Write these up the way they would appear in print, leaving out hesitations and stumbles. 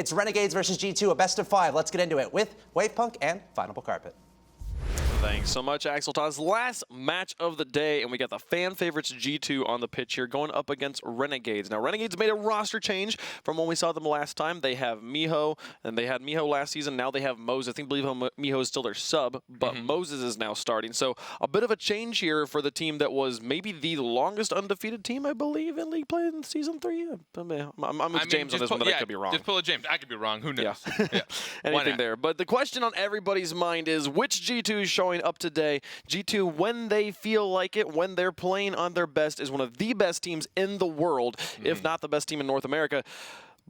It's Renegades versus G2, a best of 5. Let's get into it with Wavepunk and Final Carpet. Thanks so much, Axel Todd's last match of the day, and we got the fan favorites G2 on the pitch here going up against Renegades. Now, Renegades made a roster change from when we saw them last time. They have Miho, and they had Miho last season. Now they have Moses. I believe Miho is still their sub, but Moses is now starting. So a bit of a change here for the team that was maybe the longest undefeated team, I believe, in League Play in Season 3. I'm with James on this one, but I could be wrong. Just pull a James. I could be wrong. Who knows? Yeah. Anything there. But the question on everybody's mind is, which G2 is showing up today? G2, when they feel like it, when they're playing on their best, is one of the best teams in the world, if not the best team in North America.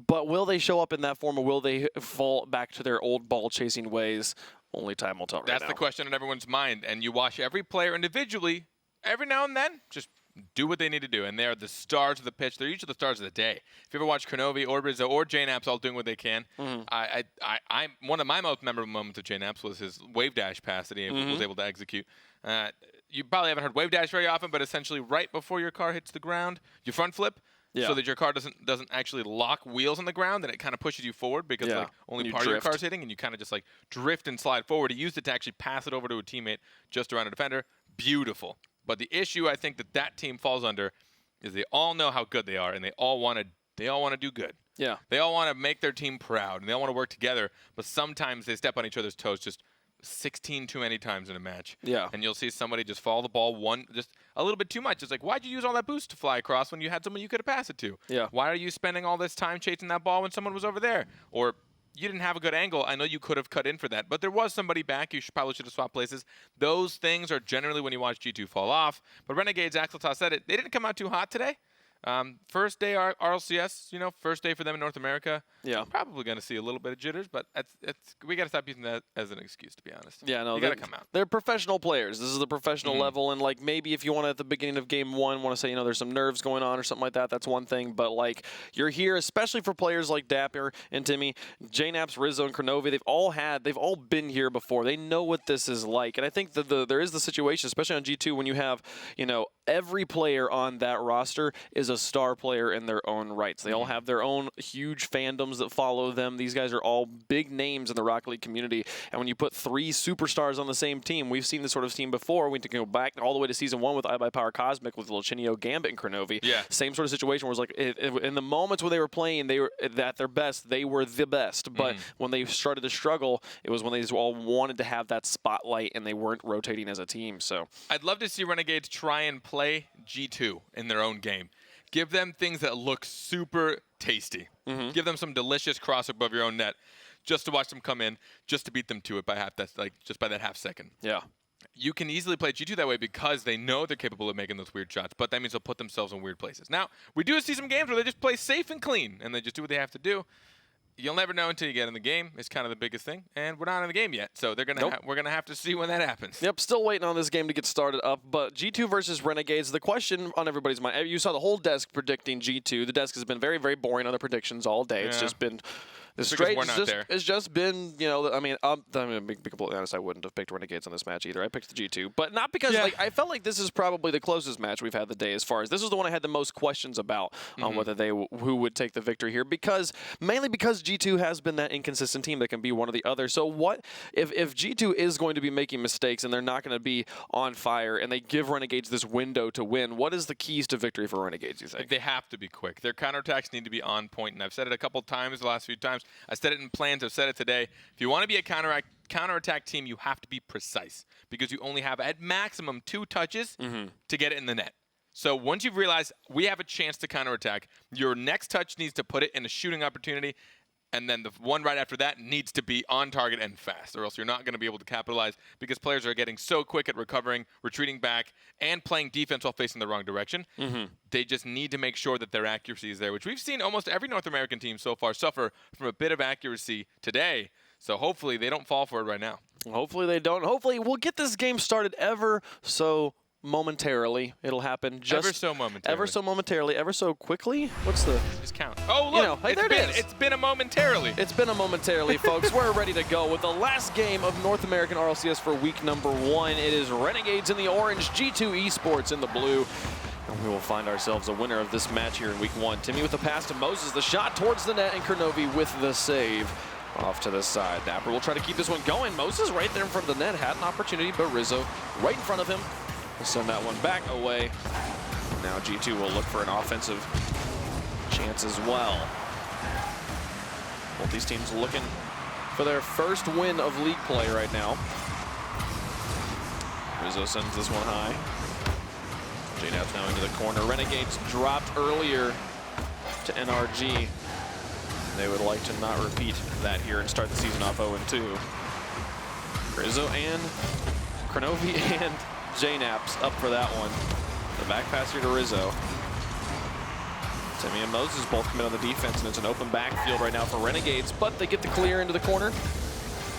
But will they show up in that form, or will they fall back to their old ball-chasing ways? Only time will tell right now. That's the question on everyone's mind. And you watch every player individually, every now and then, just do what they need to do. And they are the stars of the pitch. They're usually the stars of the day. If you ever watch Kronovi, Orbiz, or JNaps all doing what they can, I'm one of my most memorable moments of JNaps was his wave dash pass that he was able to execute. You probably haven't heard wave dash very often, but essentially right before your car hits the ground, you front flip so that your car doesn't actually lock wheels on the ground, and it kind of pushes you forward because like only part of your car's hitting, and you kind of just like drift and slide forward. He used it to actually pass it over to a teammate just around a defender. Beautiful. But the issue I think that team falls under is they all know how good they are, and they all want to do good. Yeah. They all want to make their team proud, and they all want to work together. But sometimes they step on each other's toes just 16 too many times in a match. Yeah. And you'll see somebody just follow the ball just a little bit too much. It's like, why'd you use all that boost to fly across when you had someone you could have passed it to? Yeah. Why are you spending all this time chasing that ball when someone was over there? Or you didn't have a good angle. I know you could have cut in for that, but there was somebody back. You probably should have swapped places. Those things are generally when you watch G2 fall off. But Renegades, Axel Todd said it, they didn't come out too hot today. First day RLCS, first day for them in North America. Yeah. Probably going to see a little bit of jitters, but we got to stop using that as an excuse, to be honest. Yeah, no, you got to come out. They're professional players. This is the professional level, and like maybe if you want to at the beginning of game one want to say there's some nerves going on or something like that, that's one thing. But like you're here, especially for players like Dapper and Timmy, JNaps, Rizzo, and Kronovi. They've all been here before. They know what this is like, and I think that there is the situation, especially on G2, when you have every player on that roster is a star player in their own rights. They all have their own huge fandoms that follow them. These guys are all big names in the Rocket League community. And when you put 3 superstars on the same team, we've seen this sort of team before. We can go back all the way to Season 1 with iBuyPower Cosmic, with Oceania, Gambit, and Kronovi. Yeah. Same sort of situation where it's like in the moments where they were playing, they were at their best. They were the best. But when they started to struggle, it was when they all wanted to have that spotlight and they weren't rotating as a team. So I'd love to see Renegades try and play G2 in their own game. Give them things that look super tasty. Give them some delicious cross above your own net, just to watch them come in, just to beat them to it by just by that half second. Yeah. You can easily play G2 that way because they know they're capable of making those weird shots, but that means they'll put themselves in weird places. Now, we do see some games where they just play safe and clean, and they just do what they have to do. You'll never know until you get in the game. It's kind of the biggest thing, and we're not in the game yet, so we're gonna have to see when that happens. Yep, still waiting on this game to get started up. But G2 versus Renegades, the question on everybody's mind. You saw the whole desk predicting G2. The desk has been very, very boring on the predictions all day. It's just been it's just been, I mean, I'm going to be completely honest, I wouldn't have picked Renegades on this match either. I picked the G2, but not because, I felt like this is probably the closest match we've had the day as far as, this is the one I had the most questions about on whether who would take the victory here, mainly because G2 has been that inconsistent team that can be one or the other. So what, if G2 is going to be making mistakes and they're not going to be on fire and they give Renegades this window to win, what is the keys to victory for Renegades, you think? They have to be quick. Their counterattacks need to be on point, and I've said it a couple times the last few times. I said it in plans. I've said it today. If you want to be a counterattack team, you have to be precise because you only have at maximum 2 touches to get it in the net. So once you've realized we have a chance to counterattack, your next touch needs to put it in a shooting opportunity, and then the one right after that needs to be on target and fast, or else you're not going to be able to capitalize because players are getting so quick at recovering, retreating back, and playing defense while facing the wrong direction. They just need to make sure that their accuracy is there, which we've seen almost every North American team so far suffer from a bit of accuracy today. So hopefully they don't fall for it right now. Hopefully they don't. Hopefully we'll get this game started ever so momentarily. It'll happen just ever so momentarily. Ever so quickly. What's the just count? Oh, look, hey, there it is. It's been a momentarily. It's been a momentarily, folks. We're ready to go with the last game of North American RLCS for week number 1. It is Renegades in the orange, G2 eSports in the blue. And we will find ourselves a winner of this match here in week 1. Timmy with the pass to Moses, the shot towards the net, and Kronovi with the save off to the side. Dapper will try to keep this one going. Moses right there in front of the net, had an opportunity, but Rizzo right in front of him will send that one back away. Now G2 will look for an offensive chance as well. Both these teams looking for their first win of league play right now. Rizzo sends this one high. JNAP's now into the corner. Renegades dropped earlier to NRG. They would like to not repeat that here and start the season off 0-2. Rizzo and Kronovi and JNAP's up for that one. The back pass here to Rizzo. Timmy and Moses both commit on the defense, and it's an open backfield right now for Renegades, but they get the clear into the corner.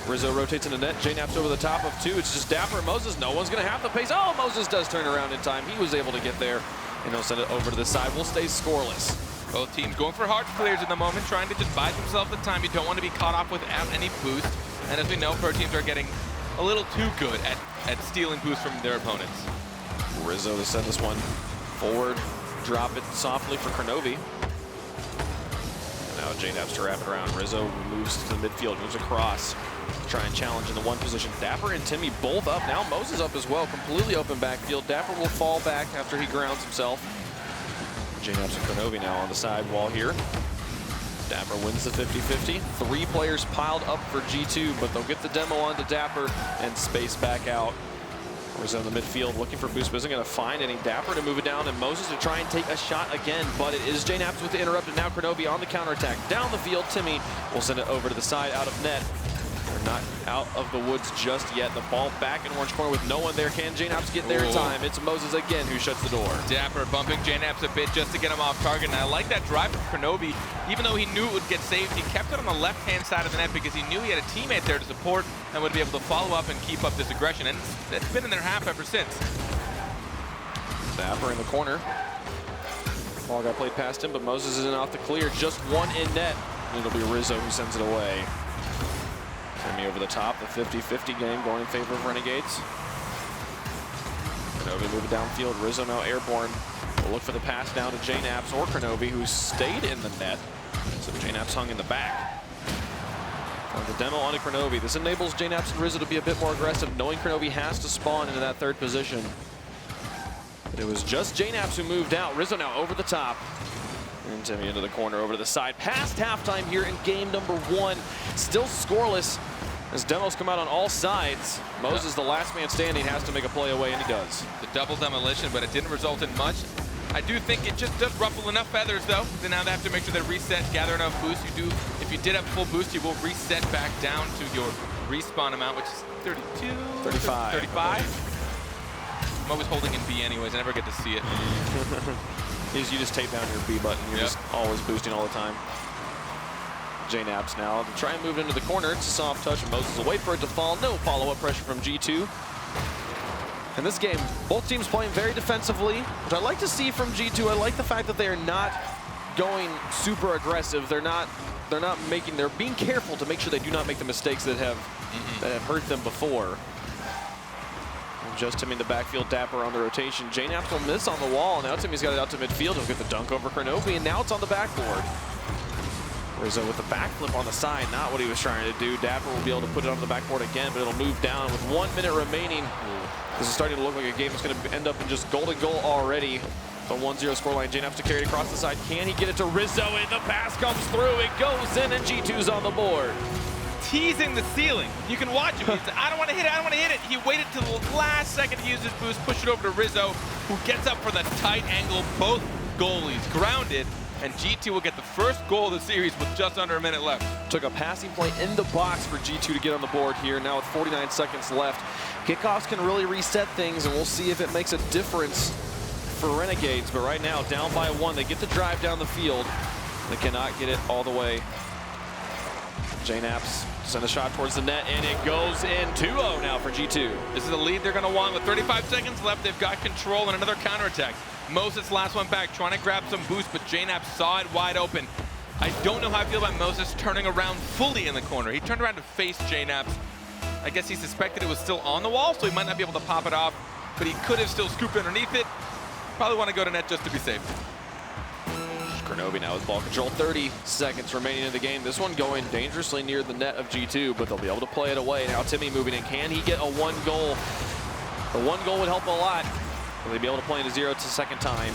Rizzo rotates in the net. JNAP's over the top of 2. It's just Dapper and Moses. No one's going to have the pace. Oh, Moses does turn around in time. He was able to get there, and he'll send it over to the side. We'll stay scoreless. Both teams going for hard clears at the moment, trying to just buy themselves the time. You don't want to be caught off without any boost. And as we know, pro teams are getting a little too good at stealing boost from their opponents. Rizzo to send this one forward. Drop it softly for Kronovi. Now JNAP's to wrap it around. Rizzo moves to the midfield, moves across. Try and challenge in the one position. Dapper and Timmy both up. Now Moses up as well. Completely open backfield. Dapper will fall back after he grounds himself. JNAP's and Kronovi now on the side wall here. Dapper wins the 50-50. 3 players piled up for G2, but they'll get the demo onto Dapper and space back out. Rizzo in the midfield looking for boost, but isn't going to find any. Dapper to move it down, and Moses to try and take a shot again, but it is JNAP's with the interrupt, and now Kronovi on the counterattack. Down the field, Timmy will send it over to the side out of net. They're not out of the woods just yet. The ball back in orange corner with no one there. Can JNAP's get there in time? It's Moses again who shuts the door. Dapper bumping JNAP's a bit just to get him off target. And I like that drive from Kronovi. Even though he knew it would get saved, he kept it on the left-hand side of the net because he knew he had a teammate there to support and would be able to follow up and keep up this aggression. And it's been in their half ever since. Dapper in the corner. Ball got played past him, but Moses isn't off the clear. Just one in net. And it'll be Rizzo who sends it away. Timmy over the top, the 50-50 game going in favor of Renegades. Kronovi moving downfield. Rizzo now airborne. We'll look for the pass down to JNAP's or Kronovi, who stayed in the net. So JNAP's hung in the back. The demo onto Kronovi. This enables JNAP's and Rizzo to be a bit more aggressive, knowing Kronovi has to spawn into that third position. But it was just JNAP's who moved out. Rizzo now over the top. And Timmy into the corner, over to the side. Past halftime here in game number 1. Still scoreless as demos come out on all sides. Moses, the last man standing, has to make a play away, and he does. The double demolition, but it didn't result in much. I do think it just does ruffle enough feathers, though. Then now they have to make sure they reset, gather enough boost. If you did have full boost, you will reset back down to your respawn amount, which is 32? 35. 35? I'm always holding in B anyways. I never get to see it. You just tape down your B button. You're just always boosting all the time. JNAP's now to try and move into the corner. It's a soft touch. Moses will wait for it to fall. No follow-up pressure from G2. In this game, both teams playing very defensively, which I like to see from G2. I like the fact that they are not going super aggressive. They're being careful to make sure they do not make the mistakes that have hurt them before. Just Timmy in the backfield, Dapper on the rotation. JNAP's will miss on the wall. Now Timmy's got it out to midfield. He'll get the dunk over Kronovi, and now it's on the backboard. Rizzo with the backflip on the side, not what he was trying to do. Dapper will be able to put it on the backboard again, but it'll move down with 1 minute remaining. This is starting to look like a game that's going to end up in just golden goal already. The 1-0 scoreline. JNAP's to carry it across the side. Can he get it to Rizzo? And the pass comes through. It goes in, and G2's on the board. Teasing the ceiling. You can watch him. He said, I don't want to hit it, I don't want to hit it. He waited till the last second to use his boost, push it over to Rizzo, who gets up for the tight angle. Both goalies grounded, and G2 will get the first goal of the series with just under a minute left. Took a passing play in the box for G2 to get on the board here. Now with 49 seconds left. Kickoffs can really reset things, and we'll see if it makes a difference for Renegades. But right now, down by 1. They get the drive down the field. They cannot get it all the way. JNAP's send a shot towards the net, and it goes in. 2-0 now for G2. This is the lead they're going to want with 35 seconds left. They've got control and another counterattack. Moses last one back, trying to grab some boost, but JNAP saw it wide open. I don't know how I feel about Moses turning around fully in the corner. He turned around to face JNAP. I guess he suspected it was still on the wall, so he might not be able to pop it off, but he could have still scooped underneath it. probably want to go to net just to be safe. Kronovi now with ball control. 30 seconds remaining in the game. This one going dangerously near the net of G2, but they'll be able to play it away. Now Timmy moving in. Can he get a one goal? The one goal would help a lot. Will they be able to play into 0 to second time?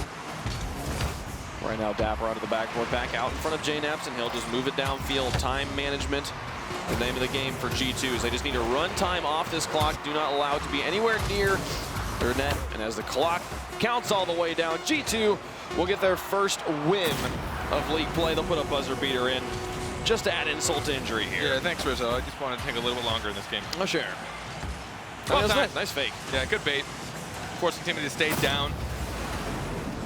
Right now, Dapper onto the backboard, back out in front of JNaps, and he'll just move it downfield. Time management, the name of the game for G2 is they just need to run time off this clock. Do not allow it to be anywhere near their net. And as the clock counts all the way down, G2 will get their first win of league play. They'll put a buzzer beater in just to add insult to injury here. Yeah, thanks, Rizzo. I just wanted to take a little bit longer in this game. Oh, sure. Well, nice fake. Yeah, good bait. Forcing Timmy to stay down.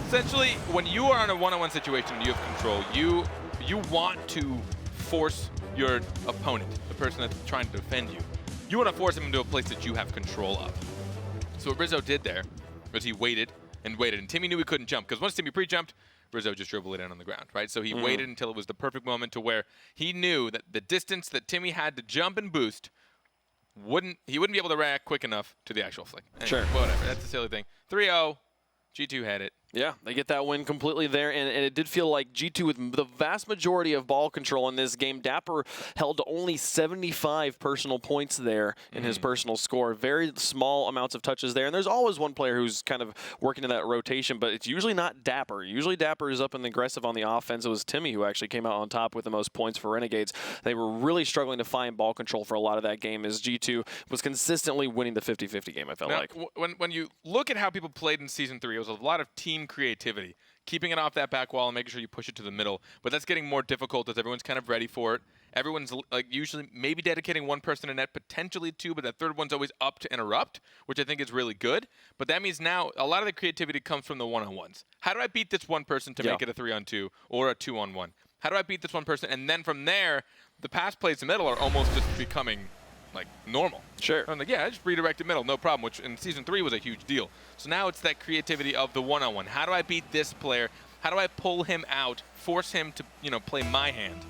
Essentially, when you are in a one-on-one situation and you have control, you want to force your opponent, the person that's trying to defend you, you want to force him into a place that you have control of. So what Rizzo did there was he waited and waited, and Timmy knew he couldn't jump, because once Timmy pre-jumped, Rizzo just dribbled it in on the ground, right? So he waited until it was the perfect moment to where he knew that the distance that Timmy had to jump and boost he wouldn't be able to react quick enough to the actual flick. Anyway, Sure. Whatever, that's a silly thing. 3-0, G2 had it. Yeah, they get that win completely there, and it did feel like G2 with the vast majority of ball control in this game. Dapper held to only 75 personal points there in his personal score. Very small amounts of touches there, and there's always one player who's kind of working in that rotation, but it's usually not Dapper. Usually Dapper is up and aggressive on the offense. It was Timmy who actually came out on top with the most points for Renegades. They were really struggling to find ball control for a lot of that game as G2 was consistently winning the 50-50 game, I felt like. When you look at how people played in Season 3, it was a lot of team creativity, keeping it off that back wall and making sure you push it to the middle. But that's getting more difficult as everyone's kind of ready for it. Everyone's like usually maybe dedicating one person to net, potentially two, but that third one's always up to interrupt, which I think is really good. But that means now a lot of the creativity comes from the one-on-ones. How do I beat this one person to make it a 3-on-2 or a 2-on-1? How do I beat this one person? And then from there, the pass plays in the middle are almost just becoming like normal. Sure. I'm like, yeah, I just redirect it middle, no problem, which in Season 3 was a huge deal. So now it's that creativity of the one-on-one. How do I beat this player? How do I pull him out, force him to, play my hand?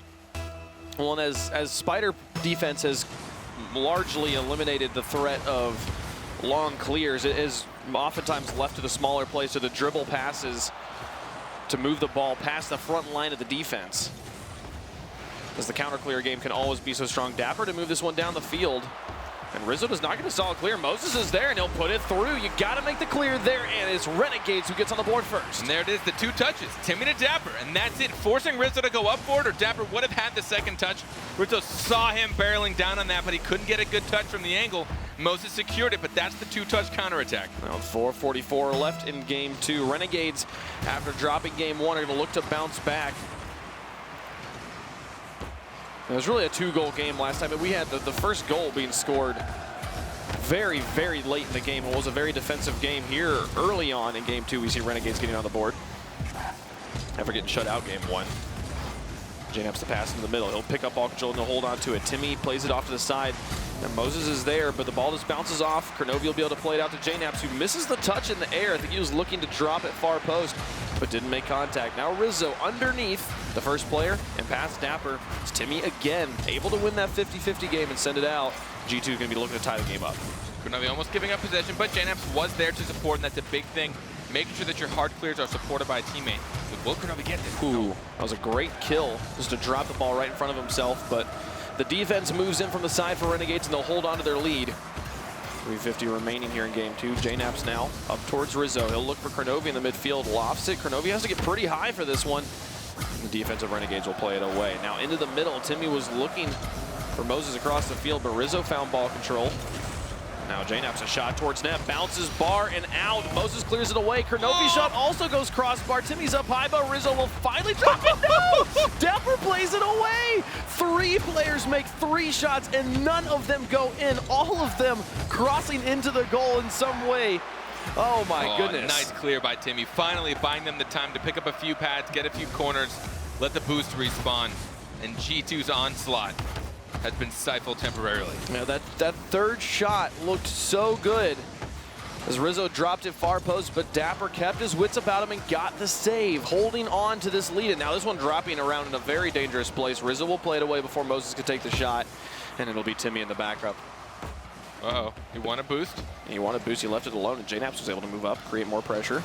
Well, and as Spider defense has largely eliminated the threat of long clears, it is oftentimes left to the smaller plays, to the dribble passes to move the ball past the front line of the defense. As the counter clear game can always be so strong. Dapper to move this one down the field. And Rizzo does not get a solid clear. Moses is there, and he'll put it through. You got to make the clear there, and it's Renegades who gets on the board first. And there it is, the two touches, Timmy to Dapper, and that's it. Forcing Rizzo to go up for it, or Dapper would have had the second touch. Rizzo saw him barreling down on that, but he couldn't get a good touch from the angle. Moses secured it, but that's the two-touch counterattack. Now 4:44 left in Game 2. Renegades, after dropping Game 1, are going to look to bounce back. It was really a two-goal game last time, but we had the first goal being scored very, very late in the game. It was a very defensive game here early on in Game 2. We see Renegades getting on the board. After getting shut out Game 1. JNaps the pass in the middle. He'll pick up ball control and he'll hold on to it. Timmy plays it off to the side. And Moses is there, but the ball just bounces off. Kronovi will be able to play it out to JNaps, who misses the touch in the air. I think he was looking to drop it far post, but didn't make contact. Now Rizzo underneath the first player and past Dapper. It's Timmy again, able to win that 50-50 game and send it out. G2 is going to be looking to tie the game up. Kronovi almost giving up possession, but JNaps was there to support, and that's a big thing. Making sure that your hard clears are supported by a teammate. So will Kronovi get this? Ooh, that was a great kill, just to drop the ball right in front of himself, but the defense moves in from the side for Renegades, and they'll hold on to their lead. 3:50 remaining here in Game 2. JNaps now up towards Rizzo. He'll look for Kronovi in the midfield, lofts it. Kronovi has to get pretty high for this one. The defensive Renegades will play it away. Now into the middle, Timmy was looking for Moses across the field, but Rizzo found ball control. Now JNaps a shot towards net, bounces bar and out. Moses clears it away. Kronovi shot also goes crossbar. Timmy's up high, but Rizzo will finally drop it. No! Dapper plays it away. 3 players make 3 shots and none of them go in. All of them crossing into the goal in some way. Oh my goodness. Nice clear by Timmy. Finally buying them the time to pick up a few pads, get a few corners, let the boost respawn. And G2's onslaught has been stifled temporarily. Yeah, that third shot looked so good as Rizzo dropped it far post, but Dapper kept his wits about him and got the save, holding on to this lead. And now this one dropping around in a very dangerous place. Rizzo will play it away before Moses could take the shot, and it'll be Timmy in the backup. Uh-oh, he won a boost? He wanted a boost, he left it alone, and JNaps was able to move up, create more pressure.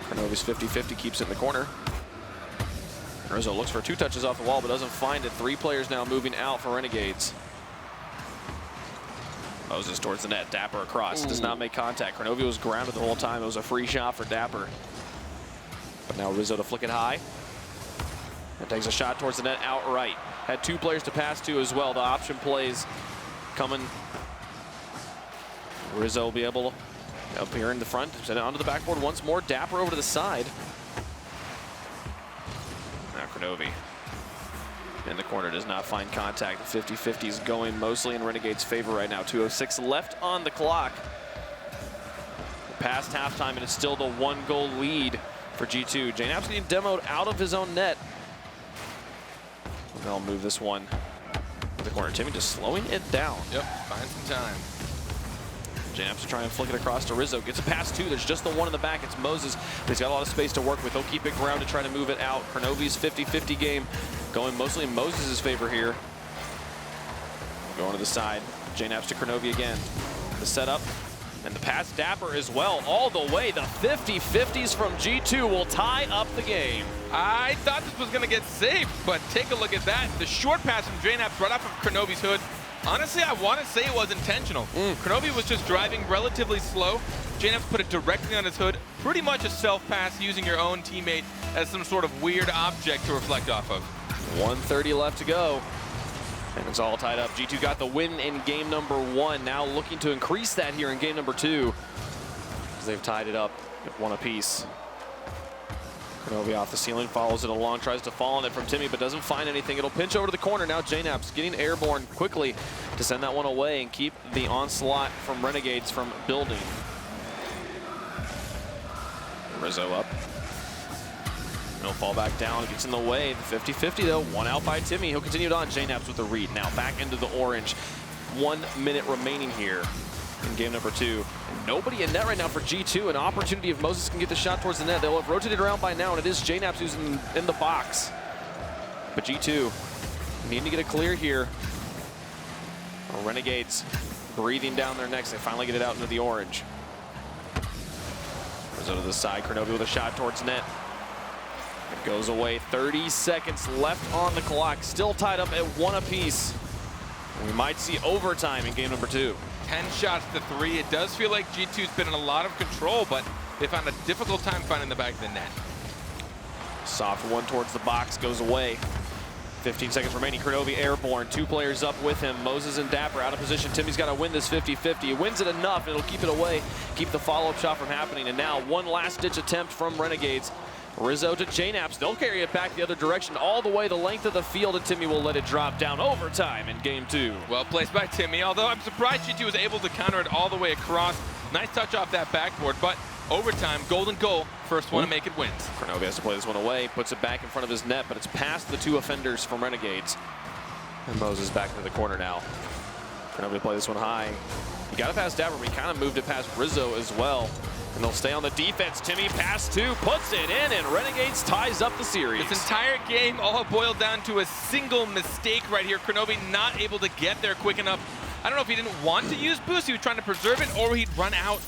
Kronovi's 50-50 keeps it in the corner. Rizzo looks for 2 touches off the wall, but doesn't find it. 3 players now moving out for Renegades. Moses towards the net. Dapper across. Does not make contact. Kronovi was grounded the whole time. It was a free shot for Dapper. But now Rizzo to flick it high. And takes a shot towards the net outright. Had 2 players to pass to as well. The option plays coming. Rizzo will be able to up here in the front. Send it onto the backboard once more. Dapper over to the side. Now Kronovi in the corner does not find contact. The 50-50 is going mostly in Renegade's favor right now. 2:06 left on the clock. Past halftime, and it's still the 1-goal lead for G2. J-Nap's getting demoed out of his own net. They'll move this one to the corner. Timmy just slowing it down. Yep, find some time. J-Nap's trying to flick it across to Rizzo. Gets a pass 2. There's just the one in the back. It's Moses. But he's got a lot of space to work with. He'll keep it ground to try to move it out. Kronovi's 50-50 game going mostly in Moses' favor here. Going to the side. J-Nap's to Kronovi again. The setup. And the pass Dapper as well. All the way. The 50-50s from G2 will tie up the game. I thought this was going to get saved, but take a look at that. The short pass from J-Naps right off of Kronovi's hood. Honestly, I want to say it was intentional. Kronovi was just driving relatively slow. J-Naps put it directly on his hood. Pretty much a self-pass using your own teammate as some sort of weird object to reflect off of. 1:30 left to go. And it's all tied up. G2 got the win in game number 1. Now looking to increase that here in game number 2. As they've tied it up at 1 apiece. Kronovi off the ceiling, follows it along, tries to fall on it from Timmy, but doesn't find anything. It'll pinch over to the corner. Now J-Naps getting airborne quickly to send that one away and keep the onslaught from Renegades from building. Rizzo up. He'll fall back down. It gets in the way. The 50-50 though. One out by Timmy. He'll continue it on. J-Naps with the read. Now back into the orange. 1 minute remaining here in game number 2. And nobody in net right now for G2. An opportunity if Moses can get the shot towards the net. They'll have rotated around by now, and it is J-Naps who's in the box. But G2 needing to get a clear here. Renegades breathing down their necks. They finally get it out into the orange. Rizzo to the side. Kronovi with a shot towards net. It goes away. 30 seconds left on the clock. Still tied up at 1 apiece. We might see overtime in game number 2. 10 shots to 3. It does feel like G2's been in a lot of control, but they found a difficult time finding the back of the net. Soft one towards the box, goes away. 15 seconds remaining. Kronovi airborne. 2 players up with him. Moses and Dapper out of position. Timmy's got to win this 50-50. He wins it enough, and it'll keep it away, keep the follow-up shot from happening. And now one last-ditch attempt from Renegades. Rizzo to J-Naps. They'll carry it back the other direction all the way the length of the field, and Timmy will let it drop down overtime in game 2. Well placed by Timmy, although I'm surprised G2 was able to counter it all the way across. Nice touch off that backboard, but overtime, golden goal. First one to make it wins. Kronovi has to play this one away, puts it back in front of his net, but it's past the 2 offenders from Renegades. And Moses back into the corner now. Kronovi to play this one high. He got it past Dapper, but he kind of moved it past Rizzo as well. And they'll stay on the defense. Timmy pass 2, puts it in, and Renegades ties up the series. This entire game all boiled down to a single mistake right here. Kronovi not able to get there quick enough. I don't know if he didn't want to use boost, he was trying to preserve it, or he'd run out.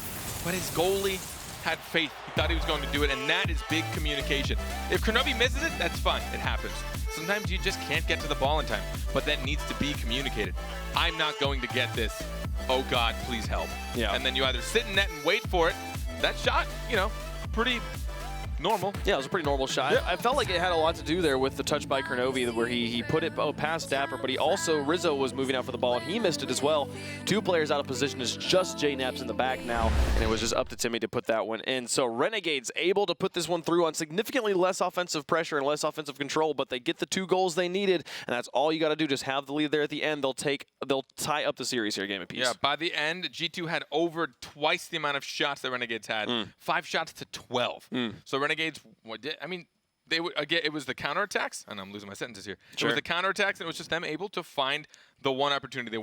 But his goalie had faith. He thought he was going to do it, and that is big communication. If Kronovi misses it, that's fine. It happens. Sometimes you just can't get to the ball in time, but that needs to be communicated. I'm not going to get this. Oh, God, please help. Yeah. And then you either sit in net and wait for it. That shot, you know, pretty normal. Yeah, it was a pretty normal shot. Yeah. I felt like it had a lot to do there with the touch by Kronovi where he put it past Dapper, but he also, Rizzo was moving out for the ball, and he missed it as well. 2 players out of position. It's just J-Naps in the back now, and it was just up to Timmy to put that one in. So Renegades able to put this one through on significantly less offensive pressure and less offensive control, but they get the 2 goals they needed, and that's all you got to do. Just have the lead there at the end. They'll tie up the series here, game apiece. Yeah, by the end, G2 had over twice the amount of shots that Renegades had. 5 shots to 12. So Renegades, I mean, they would again. It was the counterattacks, and I'm losing my sentences here. Sure. It was the counterattacks, and it was just them able to find the one opportunity.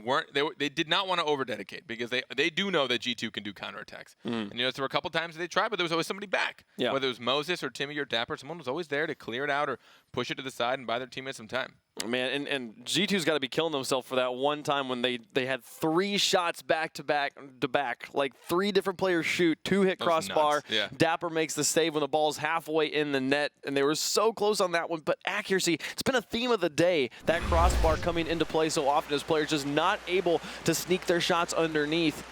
They did not want to over-dedicate because they do know that G2 can do counterattacks. And there were a couple times they tried, but there was always somebody back. Yeah. Whether it was Moses or Timmy or Dapper, someone was always there to clear it out or push it to the side and buy their teammates some time. Man, and G2's got to be killing themselves for that one time when they had 3 shots back to back, like 3 different players shoot, 2 hit crossbar. Yeah. Dapper makes the save when the ball's halfway in the net, and they were so close on that one. But accuracy, it's been a theme of the day. That crossbar coming into play so often as players just not able to sneak their shots underneath.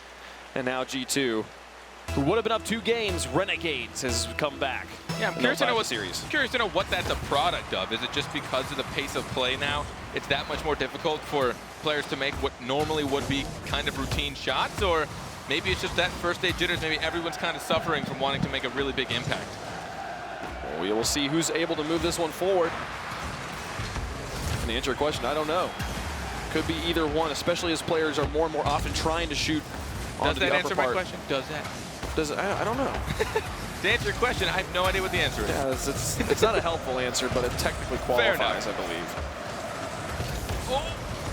And now G2, who would have been up 2 games, Renegades has come back. Yeah, I'm curious to know curious to know what that's a product of. Is it just because of the pace of play now? It's that much more difficult for players to make what normally would be kind of routine shots, or maybe it's just that first day jitters. Maybe everyone's kind of suffering from wanting to make a really big impact. Well, we will see who's able to move this one forward. And to answer your question, I don't know. Could be either one, especially as players are more and more often trying to shoot onto the upper part. Does that answer my question? Does that? I don't know. To answer your question, I have no idea what the answer is. Yeah, it's not a helpful answer, but it technically qualifies, I believe.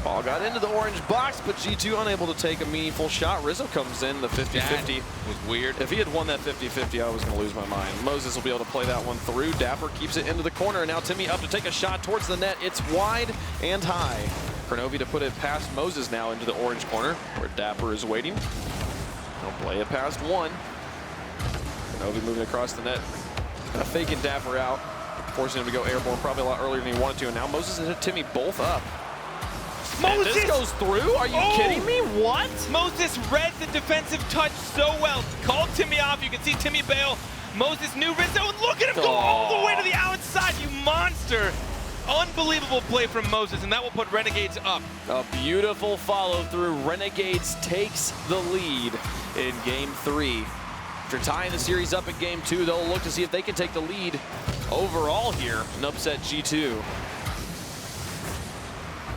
Ball got into the orange box, but G2 unable to take a meaningful shot. Rizzo comes in, the 50-50. Was weird. If he had won that 50-50, I was going to lose my mind. Moses will be able to play that one through. Dapper keeps it into the corner, and now Timmy up to take a shot towards the net. It's wide and high. Kronovi to put it past Moses now into the orange corner, where Dapper is waiting. He'll play it past one. Kronovi moving across the net, kind of faking Dapper out, forcing him to go airborne probably a lot earlier than he wanted to. And now Moses and Timmy both up. Moses! This goes through? Are you kidding me? What? Moses read the defensive touch so well. Called Timmy off. You can see Timmy bail. Moses knew Rizzo, and look at him go all the way to the outside, you monster. Unbelievable play from Moses, and that will put Renegades up. A beautiful follow through. Renegades takes the lead in Game 3. After tying the series up in Game 2, they'll look to see if they can take the lead overall here and upset G2.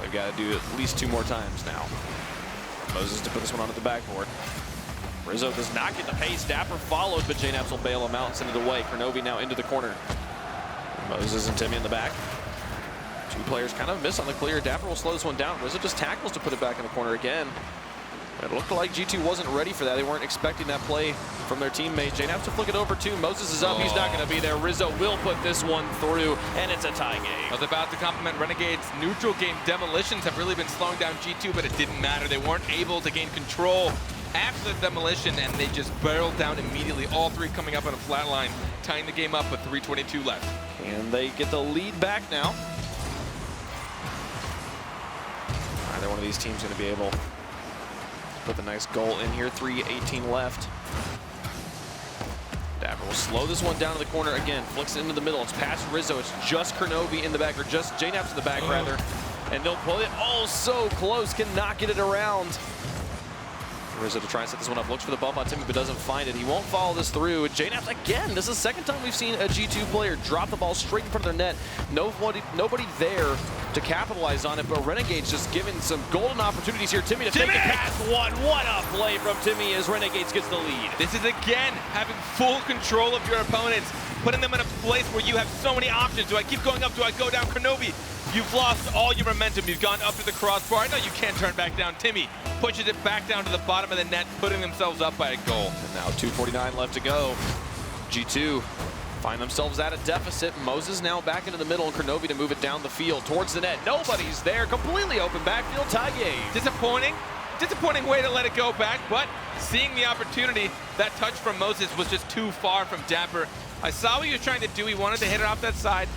They've got to do it at least 2 more times now. Moses to put this one onto the backboard. Rizzo does not get the pace. Dapper followed, but JNaps will bail him out and send it away. Kronovi now into the corner. Moses and Timmy in the back. 2 players kind of miss on the clear. Dapper will slow this one down. Rizzo just tackles to put it back in the corner again. It looked like G2 wasn't ready for that. They weren't expecting that play from their teammate. JNaps to flick it over too. Moses is up. He's not going to be there. Rizzo will put this one through, and it's a tie game. I was about to compliment Renegades' neutral game demolitions have really been slowing down G2, but it didn't matter. They weren't able to gain control after the demolition, and they just barreled down immediately. All 3 coming up on a flat line, tying the game up with 3:22 left. And they get the lead back now. Either one of these teams going to be able to put the nice goal in here. 3:18 left. Dapper will slow this one down to the corner again. Flicks it into the middle. It's past Rizzo. It's just Kronovi in the back, or just JNaps in the back, rather. And they'll pull it. Oh, so close. Cannot get it around. Rizzo to try and set this one up. Looks for the bump on Timmy, but doesn't find it. He won't follow this through. JNaps again. This is the second time we've seen a G2 player drop the ball straight in front of their net. Nobody there to capitalize on it, but Renegades just giving some golden opportunities here. Timmy to fake it past one. What a play from Timmy as Renegades gets the lead. This is, again, having full control of your opponents, putting them in a place where you have so many options. Do I keep going up? Do I go down? Kronovi, you've lost all your momentum. You've gone up to the crossbar. I know you can't turn back down. Timmy pushes it back down to the bottom of the net, putting themselves up by a goal. And now 2:49 left to go. G2 find themselves at a deficit. Moses now back into the middle, and Kronovi to move it down the field towards the net. Nobody's there. Completely open backfield tie game. Disappointing way to let it go back, but seeing the opportunity, that touch from Moses was just too far from Dapper. I saw what he was trying to do. He wanted to hit it off that side,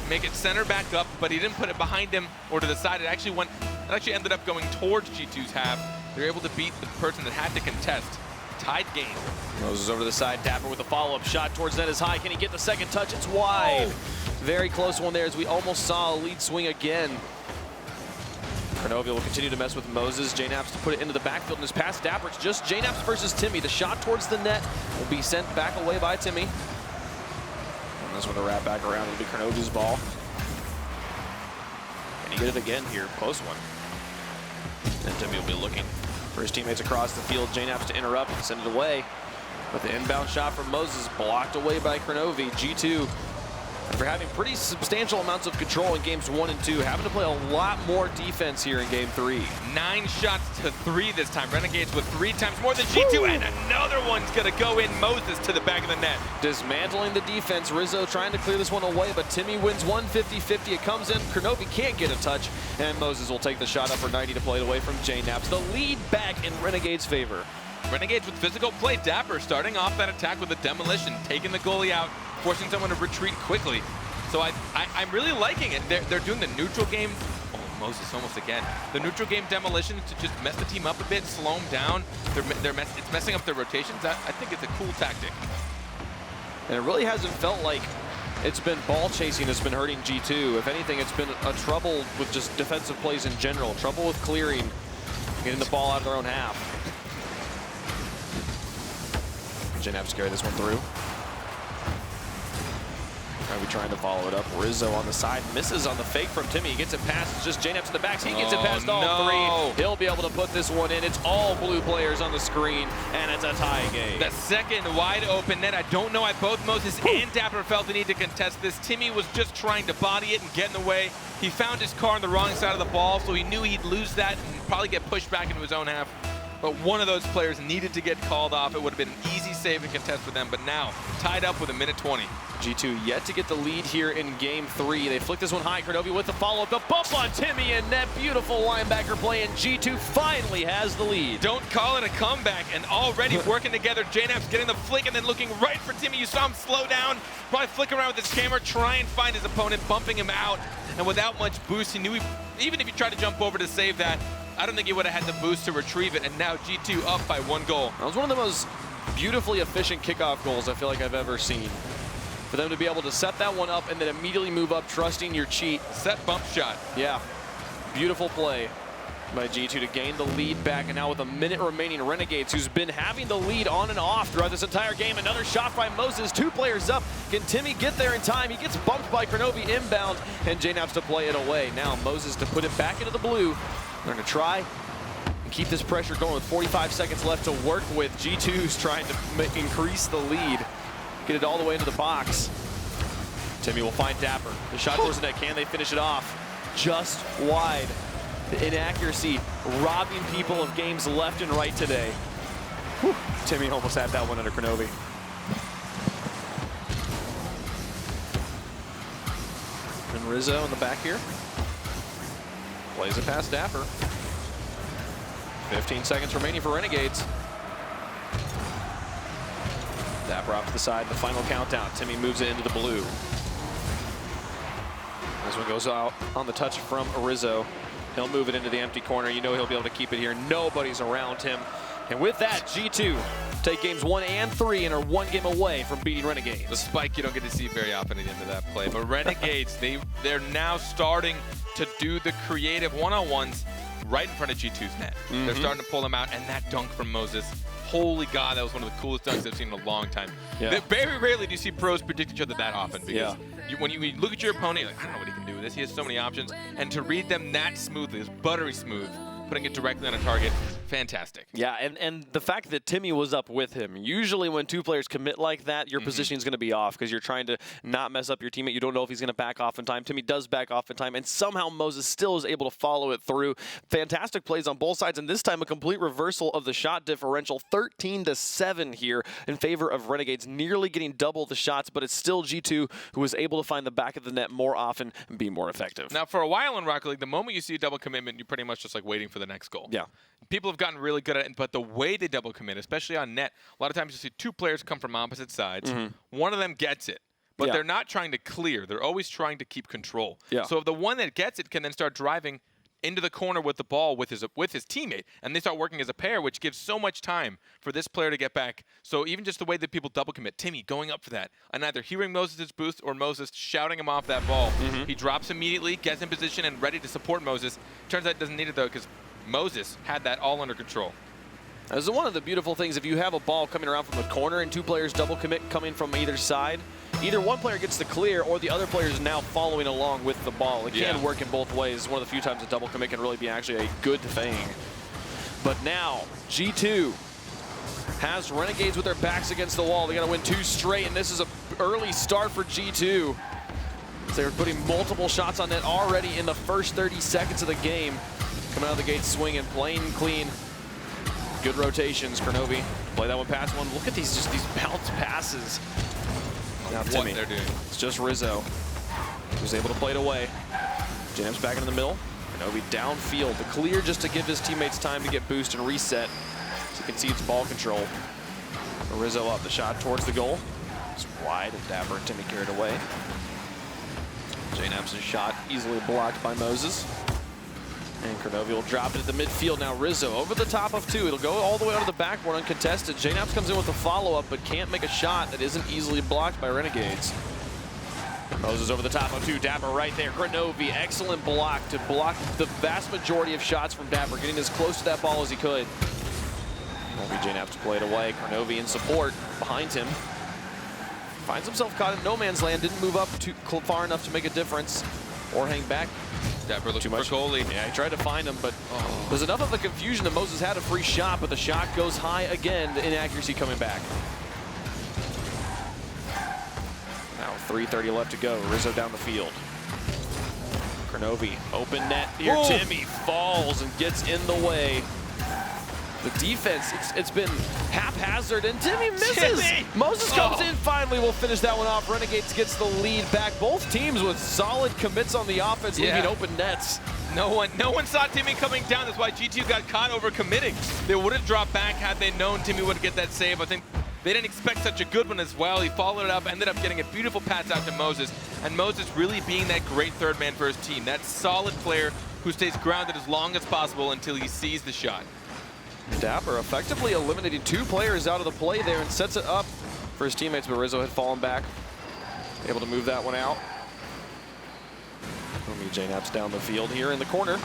make it center back up, but he didn't put it behind him or to the side. It actually ended up going towards G2's half. They were able to beat the person that had to contest. Tied game. Moses over to the side. Dapper with a follow-up shot towards net is high. Can he get the second touch? It's wide. Very close one there as we almost saw a lead swing again. Kronovi will continue to mess with Moses. JNaps to put it into the backfield and his pass. Dapper. It's just JNaps versus Timmy. The shot towards the net will be sent back away by Timmy. And this one to wrap back around. It'll be Kronovi's ball. Can he get it again here? Close one. And Timmy will be looking for his teammates across the field. JNaps to interrupt and send it away. But the inbound shot from Moses blocked away by Kronovi. G2 After having pretty substantial amounts of control in games 1 and 2, having to play a lot more defense here in game 3. 9 shots to 3 this time. Renegades with 3 times more than G2, and another one's going to go in. Moses to the back of the net. Dismantling the defense. Rizzo trying to clear this one away, but Timmy wins 150-50. It comes in. Kronovi can't get a touch, and Moses will take the shot up for 90 to play it away from JNaps. The lead back in Renegades' favor. Renegades with physical play. Dapper starting off that attack with a demolition, taking the goalie out, forcing someone to retreat quickly. So I'm really liking it. They're doing the neutral game. Oh, Moses almost again. The neutral game demolitions to just mess the team up a bit, slow them down. It's messing up their rotations. I think it's a cool tactic. And it really hasn't felt like it's been ball chasing that's been hurting G2. If anything, it's been a trouble with just defensive plays in general. Trouble with clearing, getting the ball out of their own half. JNaps carry this one through. Are trying to follow it up? Rizzo on the side, misses on the fake from Timmy. He gets it past. It's just JNaps in the backs. He gets it past all 3. He'll be able to put this one in. It's all blue players on the screen, and it's a tie game. The second wide open net. I don't know why both Moses and Dapper felt the need to contest this. Timmy was just trying to body it and get in the way. He found his car on the wrong side of the ball, so he knew he'd lose that and probably get pushed back into his own half. But one of those players needed to get called off. It would have been an easy save and contest for them, but now tied up with 1:20. G2 yet to get the lead here in game 3. They flick this one high. Kronovi with the follow-up. The bump on Timmy and net. Beautiful linebacker play, and G2 finally has the lead. Don't call it a comeback, and already working together. JNaps getting the flick and then looking right for Timmy. You saw him slow down, probably flick around with his camera, try and find his opponent, bumping him out. And without much boost, he knew even if he tried to jump over to save that, I don't think he would have had the boost to retrieve it, and now G2 up by 1 goal. That was one of the most beautifully efficient kickoff goals I feel like I've ever seen. For them to be able to set that one up and then immediately move up, trusting your cheat. Set bump shot. Yeah, beautiful play by G2 to gain the lead back, and now with a minute remaining, Renegades, who's been having the lead on and off throughout this entire game. Another shot by Moses, 2 players up. Can Timmy get there in time? He gets bumped by Kronovi inbound, and JNaps to play it away. Now Moses to put it back into the blue. They're going to try and keep this pressure going with 45 seconds left to work with. G2's trying to increase the lead, get it all the way into the box. Timmy will find Dapper. The shot towards the net. Can they finish it off? Just wide. The inaccuracy robbing people of games left and right today. Whew. Timmy almost had that one under Kronovi. And Rizzo in the back here. Plays it past Dapper. 15 seconds remaining for Renegades. Dapper off to the side, the final countdown. Timmy moves it into the blue. This one goes out on the touch from Rizzo. He'll move it into the empty corner. You know he'll be able to keep it here. Nobody's around him. And with that, G2 take games 1 and 3 and are 1 game away from beating Renegades. The spike you don't get to see very often at the end of that play. But Renegades, they're now starting to do the creative one-on-ones right in front of G2's net. They're starting to pull them out, and that dunk from Moses. Holy God, that was one of the coolest dunks I've seen in a long time. Yeah. Very rarely do you see pros predict each other that often, because when you look at your opponent, you're like, I don't know what he can do with this. He has so many options. And to read them that smoothly, it's buttery smooth, putting it directly on a target, fantastic. Yeah, and the fact that Timmy was up with him. Usually when 2 players commit like that, your positioning is going to be off because you're trying to not mess up your teammate. You don't know if he's going to back off in time. Timmy does back off in time, and somehow Moses still is able to follow it through. Fantastic plays on both sides, and this time a complete reversal of the shot differential. 13-7 here in favor of Renegades, nearly getting double the shots, but it's still G2 who was able to find the back of the net more often and be more effective. Now, for a while in Rocket League, the moment you see a double commitment, you're pretty much just like waiting for the next goal. Yeah. People have gotten really good at it, but the way they double commit, especially on net, a lot of times you see 2 players come from opposite sides. One of them gets it, but they're not trying to clear. They're always trying to keep control. So the one that gets it can then start driving into the corner with the ball with his teammate, and they start working as a pair, which gives so much time for this player to get back. So even just the way that people double commit, Timmy going up for that, and either hearing Moses' boost or Moses shouting him off that ball, he drops immediately, gets in position, and ready to support Moses. Turns out it doesn't need it, though, because Moses had that all under control. This is one of the beautiful things. If you have a ball coming around from the corner and 2 players double commit coming from either side, either one player gets the clear or the other player is now following along with the ball. It can work in both ways. It's one of the few times a double commit can really be actually a good thing. But now, G2 has Renegades with their backs against the wall. They got to win 2 straight, and this is an early start for G2. They're putting multiple shots on net already in the first 30 seconds of the game. Coming out of the gate swinging, playing clean. Good rotations. Kronovi play that one past one. Look at these, just these bounce passes. Now Timmy. What they're doing. It's just Rizzo who's able to play it away. JNAP's back into the middle. Kronovi downfield to clear just to give his teammates time to get boost and reset. So he concedes ball control. Rizzo up, the shot towards the goal. It's wide and Dapper and Timmy carried away. JNAP's shot easily blocked by Moses. And Kronovi will drop it at the midfield. Now Rizzo over the top of two. It'll go all the way onto the backboard uncontested. JNAP's comes in with a follow-up, but can't make a shot that isn't easily blocked by Renegades. Moses over the top of two. Dapper right there. Kronovi, excellent block to block the vast majority of shots from Dapper, getting as close to that ball as he could. Won't be JNAP to play it away. Kronovi in support behind him. Finds himself caught in no man's land. Didn't move up too far enough to make a difference or hang back. Dapper looking for goalie. Yeah, he tried to find him, but there's enough of the confusion that Moses had a free shot, but the shot goes high again. The inaccuracy coming back. Now 3:30 left to go. Rizzo down the field. Kronovi, open net here. Ooh. Timmy falls and gets in the way. The defense, it's been haphazard, and Timmy misses. Moses comes in, finally will finish that one off. Renegades gets the lead back. Both teams with solid commits on the offense, leaving open nets. No one saw Timmy coming down. That's why G2 got caught over committing. They would have dropped back had they known Timmy would get that save. I think they didn't expect such a good one as well. He followed it up, ended up getting a beautiful pass out to Moses, and Moses really being that great third man for his team. That solid player who stays grounded as long as possible until he sees the shot. Dapper effectively eliminating two players out of the play there and sets it up for his teammates, but Rizzo had fallen back. Able to move that one out. JNAP's down the field here in the corner.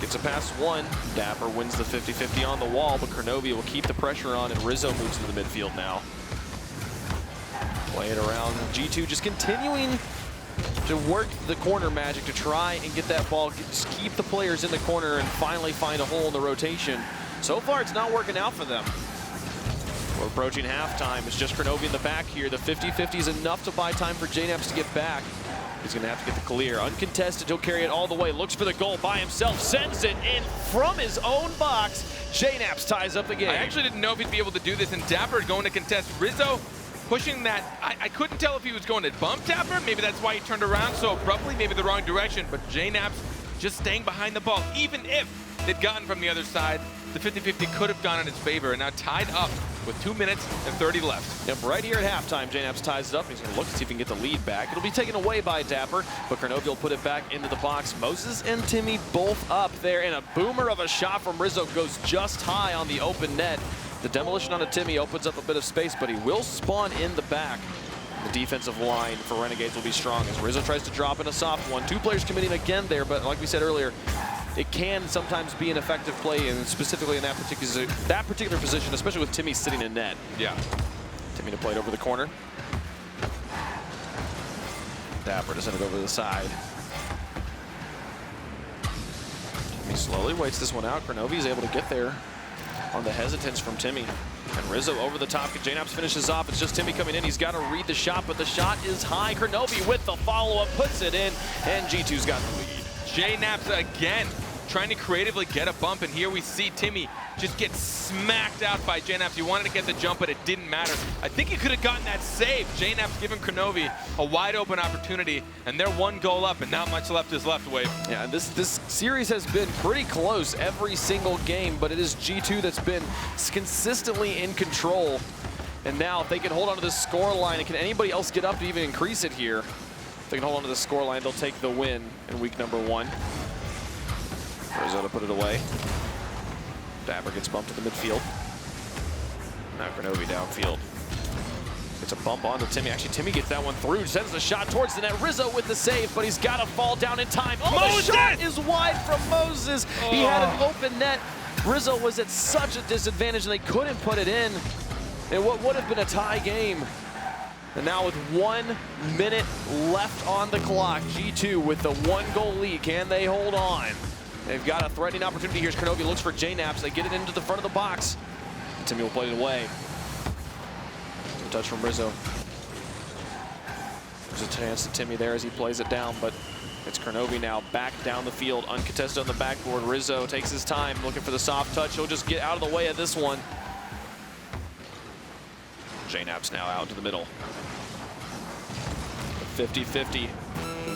Gets a pass one. Dapper wins the 50-50 on the wall, but Kronovi will keep the pressure on, and Rizzo moves to the midfield now. Play it around. G2 just continuing to work the corner magic to try and get that ball, just keep the players in the corner and finally find a hole in the rotation. So far, it's not working out for them. We're approaching halftime. It's just Kronovi in the back here. The 50-50 is enough to buy time for JNAPs to get back. He's going to have to get the clear. Uncontested, he'll carry it all the way. Looks for the goal by himself. Sends it in from his own box. JNAPs ties up the game. I actually didn't know if he'd be able to do this, and Dapper going to contest. Rizzo pushing that. I couldn't tell if he was going to bump Dapper. Maybe that's why he turned around so abruptly, maybe the wrong direction. But JNAPs just staying behind the ball. Even if they'd gotten from the other side, the 50-50 could have gone in his favor, and now tied up with 2 minutes and 30 left. Yep, right here at halftime, JNAPs ties it up. He's going to look to see if he can get the lead back. It'll be taken away by Dapper, but Kronovi will put it back into the box. Moses and Timmy both up there, and a boomer of a shot from Rizzo goes just high on the open net. The demolition on a Timmy opens up a bit of space, but he will spawn in the back. The defensive line for Renegades will be strong as Rizzo tries to drop in a soft one. Two players committing again there, but like we said earlier, it can sometimes be an effective play, and specifically in that particular position, especially with Timmy sitting in net. Yeah. Timmy to play it over the corner. Dapper to send it over to the side. Timmy slowly waits this one out. Kronovi's able to get there on the hesitance from Timmy. And Rizzo over the top. JNAPs finishes off. It's just Timmy coming in. He's got to read the shot, but the shot is high. Kronovi with the follow-up puts it in, and G2's got the lead. JNAPs again trying to creatively get a bump, and here we see Timmy just get smacked out by JNAPs. He wanted to get the jump, but it didn't matter. I think he could have gotten that save. JNAPs giving Kronovi a wide open opportunity, and they're one goal up, and not much left is left, Wave. Yeah, this series has been pretty close every single game, but it is G2 that's been consistently in control. And now if they can hold on to this score line, and can anybody else get up to even increase it here? If they can hold on to the score line, they'll take the win in week number 1. Rizzo to put it away. Dapper gets bumped to the midfield. Now Kronovi downfield. It's a bump onto Timmy. Actually, Timmy gets that one through. Sends the shot towards the net. Rizzo with the save, but he's got to fall down in time. Oh, the shot is wide from Moses. He had an open net. Rizzo was at such a disadvantage, and they couldn't put it in. And what would have been a tie game. And now with 1 minute left on the clock, G2 with the 1-goal lead. Can they hold on? They've got a threatening opportunity. Here's Kronovi, looks for JNAPs. They get it into the front of the box. And Timmy will play it away. Touch from Rizzo. Gives a chance to Timmy there as he plays it down, but it's Kronovi now back down the field, uncontested on the backboard. Rizzo takes his time, looking for the soft touch. He'll just get out of the way of this one. JNAP's now out to the middle. 50-50.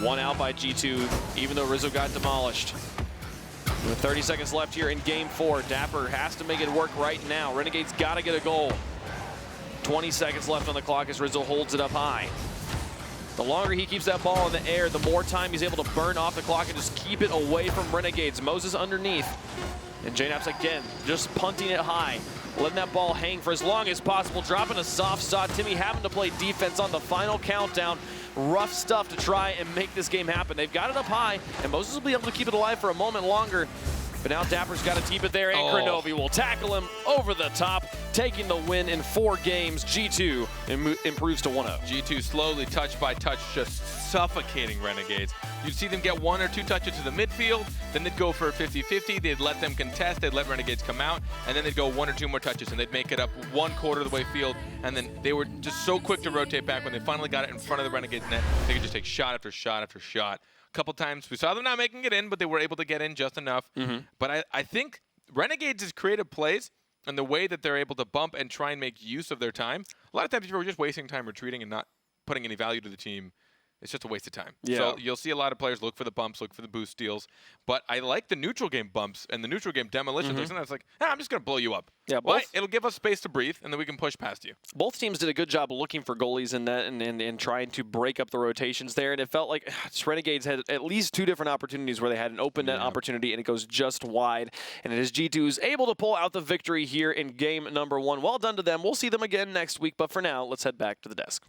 One out by G2, even though Rizzo got demolished. With 30 seconds left here in game 4, Dapper has to make it work right now. Renegades got to get a goal. 20 seconds left on the clock as Rizzo holds it up high. The longer he keeps that ball in the air, the more time he's able to burn off the clock and just keep it away from Renegades. Moses underneath. And JNAP's again, just punting it high. Letting that ball hang for as long as possible. Dropping a soft shot. Timmy having to play defense on the final countdown. Rough stuff to try and make this game happen. They've got it up high, and Moses will be able to keep it alive for a moment longer. But now Dapper's got to keep it there, and Kronovi will tackle him over the top, taking the win in 4 games. G2 improves to 1-0. G2 slowly, touch by touch, just suffocating Renegades. You'd see them get 1 or 2 touches to the midfield, then they'd go for a 50-50, they'd let them contest, they'd let Renegades come out, and then they'd go 1 or 2 more touches, and they'd make it up 1/4 of the way field, and then they were just so quick to rotate back. When they finally got it in front of the Renegades net, they could just take shot after shot after shot. Couple times we saw them not making it in, but they were able to get in just enough. But I think Renegades' creative plays and the way that they're able to bump and try and make use of their time, a lot of times if you're just wasting time retreating and not putting any value to the team, it's just a waste of time. Yeah. So you'll see a lot of players look for the bumps, look for the boost steals. But I like the neutral game bumps and the neutral game demolitions. Sometimes it's like, I'm just going to blow you up. Yeah, well, it'll give us space to breathe, and then we can push past you. Both teams did a good job looking for goalies in that and trying to break up the rotations there. And it felt like Renegades had at least 2 different opportunities where they had an open net opportunity, and it goes just wide. And it is G2 who's able to pull out the victory here in game number 1. Well done to them. We'll see them again next week. But for now, let's head back to the desk.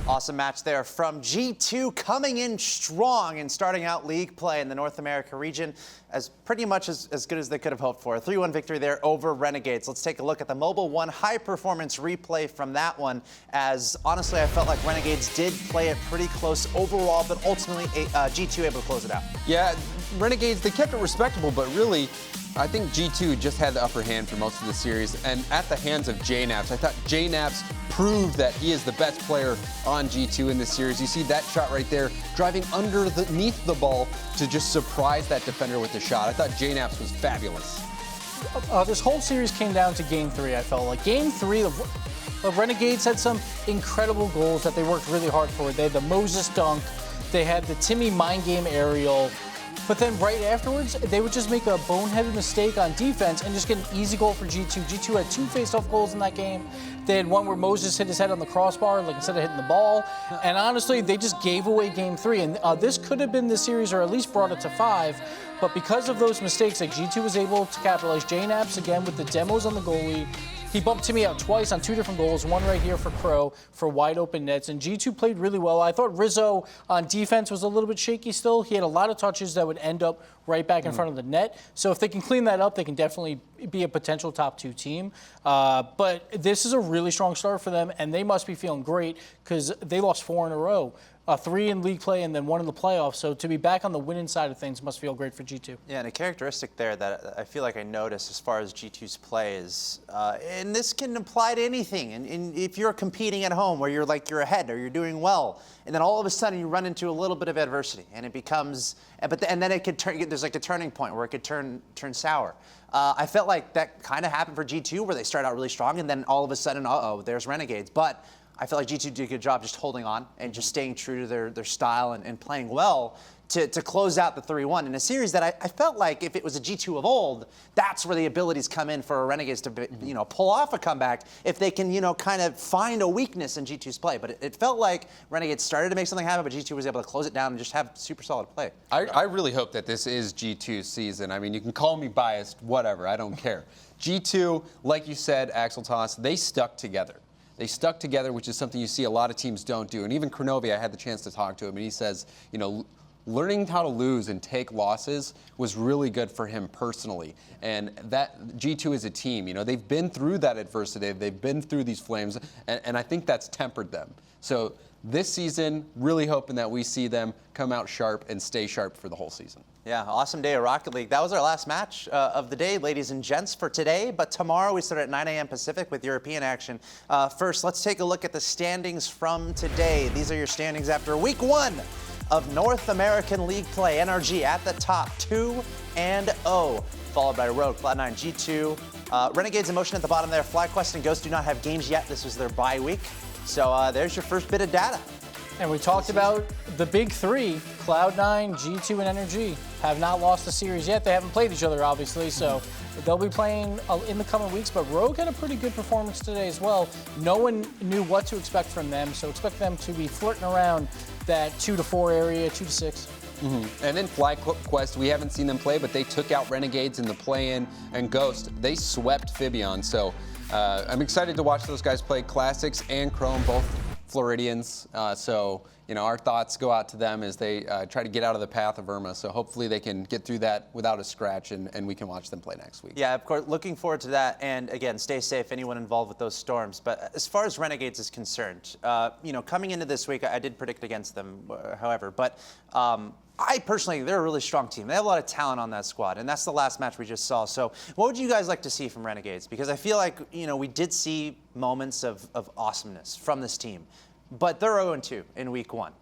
Awesome match there from G2, coming in strong and starting out league play in the North America region as pretty much as good as they could have hoped for. A 3-1 victory there over Renegades. Let's take a look at the Mobile One high-performance replay from that one, as honestly I felt like Renegades did play it pretty close overall, but ultimately G2 able to close it out. Yeah, Renegades, they kept it respectable, but really I think G2 just had the upper hand for most of the series, and at the hands of JNAPS. I thought JNAPS proved that he is the best player on G2 in this series. You see that shot right there, driving underneath the ball to just surprise that defender with the shot. I thought JNAPS was fabulous. This whole series came down to Game 3, I felt like. Game 3, the Renegades had some incredible goals that they worked really hard for. They had the Moses dunk, they had the Timmy mind game aerial, but then right afterwards, they would just make a boneheaded mistake on defense and just get an easy goal for G2. G2 had 2 face-off goals in that game. They had one where Moses hit his head on the crossbar, like instead of hitting the ball. And honestly, they just gave away Game 3. And this could have been the series, or at least brought it to 5. But because of those mistakes, like G2 was able to capitalize. JNAPS again with the demos on the goalie. He bumped Timmy out twice on 2 different goals, one right here for Crow for wide open nets. And G2 played really well. I thought Rizzo on defense was a little bit shaky still. He had a lot of touches that would end up right back in front of the net. So if they can clean that up, they can definitely be a potential top 2 team. But this is a really strong start for them, and they must be feeling great because they lost 4 in a row. 3 in league play and then 1 in the playoffs. So to be back on the winning side of things must feel great for G2. Yeah, and a characteristic there that I feel like I noticed as far as G2's play is, and this can apply to anything. And if you're competing at home where you're ahead or you're doing well, and then all of a sudden you run into a little bit of adversity, and it becomes, and then it could turn. There's like a turning point where it could turn sour. I felt like that kind of happened for G2, where they start out really strong, and then all of a sudden, there's Renegades. But I feel like G2 did a good job just holding on and just staying true to their style and playing well to close out the 3-1 in a series that I felt like if it was a G2 of old, that's where the abilities come in for Renegades to pull off a comeback if they can kind of find a weakness in G2's play. But it felt like Renegades started to make something happen, but G2 was able to close it down and just have super solid play. I really hope that this is G2's season. I mean, you can call me biased, whatever, I don't care. G2, like you said, Axel Toss, they stuck together. They stuck together, which is something you see a lot of teams don't do. And even Kronovi, I had the chance to talk to him, and he says, learning how to lose and take losses was really good for him personally. And that G2 is a team. They've been through that adversity. They've been through these flames, and I think that's tempered them. So this season, really hoping that we see them come out sharp and stay sharp for the whole season. Yeah, awesome day of Rocket League. That was our last match of the day, ladies and gents, for today. But tomorrow we start at 9 a.m. Pacific with European action. First, let's take a look at the standings from today. These are your standings after week 1 of North American League play. NRG at the top, 2-0, followed by Rogue, Cloud9, G2. Renegades and Motion at the bottom there. FlyQuest and Ghost do not have games yet. This was their bye week. So there's your first bit of data. And we talked about the big 3, Cloud9, G2, and NRG, have not lost a series yet. They haven't played each other, obviously, so they'll be playing in the coming weeks. But Rogue had a pretty good performance today as well. No one knew what to expect from them, so expect them to be flirting around that 2-4 area, 2-6. And then FlyQuest, we haven't seen them play, but they took out Renegades in the play-in, and Ghost, they swept Fibion. So I'm excited to watch those guys play. Classics and Chrome, both Floridians. So, our thoughts go out to them as they try to get out of the path of Irma. So hopefully they can get through that without a scratch, and we can watch them play next week. Yeah, of course, looking forward to that. And again, stay safe, anyone involved with those storms. But as far as Renegades is concerned, coming into this week, I did predict against them, however. But I personally, they're a really strong team. They have a lot of talent on that squad, and that's the last match we just saw. So what would you guys like to see from Renegades? Because I feel like, we did see moments of awesomeness from this team, but they're 0-2 in week 1.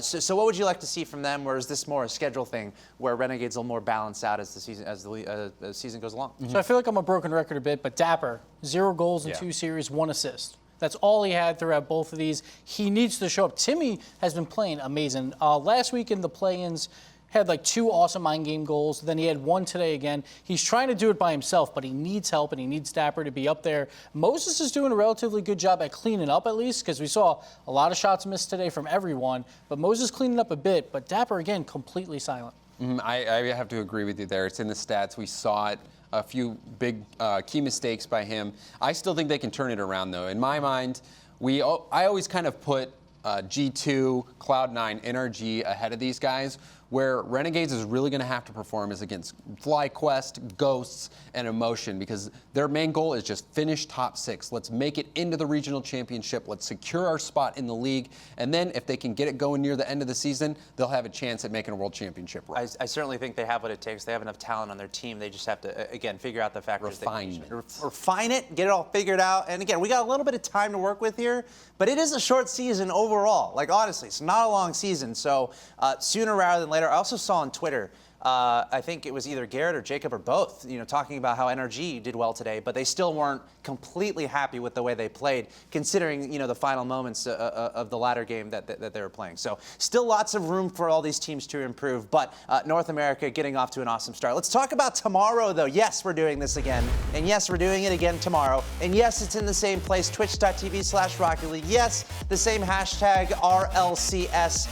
So what would you like to see from them, or is this more a schedule thing where Renegades will more balance out as the season goes along? So I feel like I'm a broken record a bit, but Dapper, 0 goals in 2 series, 1 assist. That's all he had throughout both of these. He needs to show up. Timmy has been playing amazing. Last week in the play-ins, had like 2 awesome mind game goals. Then he had 1 today again. He's trying to do it by himself, but he needs help, and he needs Dapper to be up there. Moses is doing a relatively good job at cleaning up, at least, because we saw a lot of shots missed today from everyone. But Moses cleaning up a bit, but Dapper, again, completely silent. I have to agree with you there. It's in the stats. We saw it. A few big key mistakes by him. I still think they can turn it around, though. In my mind, I always kind of put G2, Cloud9, NRG ahead of these guys. Where Renegades is really going to have to perform is against FlyQuest, Ghosts, and Emotion, because their main goal is just finish top 6. Let's make it into the regional championship. Let's secure our spot in the league. And then if they can get it going near the end of the season, they'll have a chance at making a world championship run. I certainly think they have what it takes. They have enough talent on their team. They just have to, again, figure out the factors. Refine it, get it all figured out. And again, we got a little bit of time to work with here, but it is a short season overall. Like, honestly, it's not a long season. So sooner rather than later. I also saw on Twitter, I think it was either Garrett or Jacob or both, talking about how NRG did well today, but they still weren't completely happy with the way they played, considering, the final moments of the latter game that they were playing. So still lots of room for all these teams to improve, but North America getting off to an awesome start. Let's talk about tomorrow, though. Yes, we're doing this again, and yes, we're doing it again tomorrow, and yes, it's in the same place, twitch.tv/Rocket League. Yes, the same hashtag RLCS,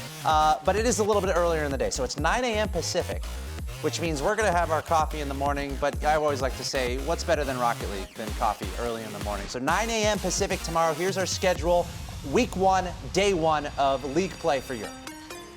but it is a little bit earlier in the day, so it's 9 a.m. Pacific, which means we're going to have our coffee in the morning, but I always like to say, what's better than Rocket League than coffee early in the morning? So 9 a.m. Pacific tomorrow. Here's our schedule. Week 1, day 1 of league play for Europe.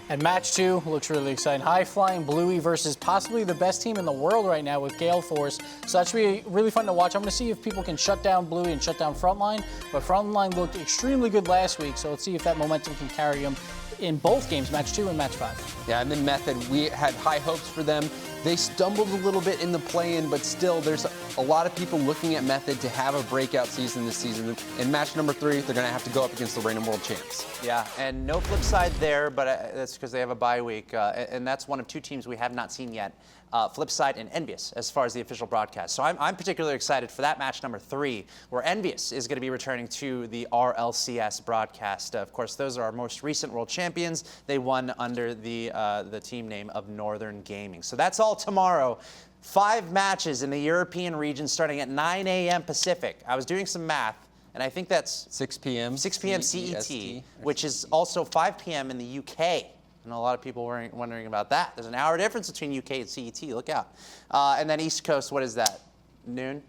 And match 2 looks really exciting. High-flying Bluey versus possibly the best team in the world right now with Gale Force. So that should be really fun to watch. I'm going to see if people can shut down Bluey and shut down Frontline. But Frontline looked extremely good last week, so let's see if that momentum can carry them in both games, match 2 and match 5. Yeah, and then Method, we had high hopes for them. They stumbled a little bit in the play-in, but still, there's a lot of people looking at Method to have a breakout season this season. In match number 3, they're going to have to go up against the reigning world champs. Yeah, and no flip side there, but that's because they have a bye week, and that's one of 2 teams we have not seen yet. Flipside and Envious as far as the official broadcast. So I'm particularly excited for that match number 3, where Envious is going to be returning to the RLCS broadcast. Of course, those are our most recent world champions. They won under the team name of Northern Gaming. So that's all tomorrow. 5 matches in the European region starting at 9 a.m. Pacific. I was doing some math, and I think that's 6 p.m. 6 p.m. CET, which is also 5 p.m. in the UK. I know a lot of people were wondering about that. There's an hour difference between UK and CET. Look out. And then East Coast, what is that? Noon?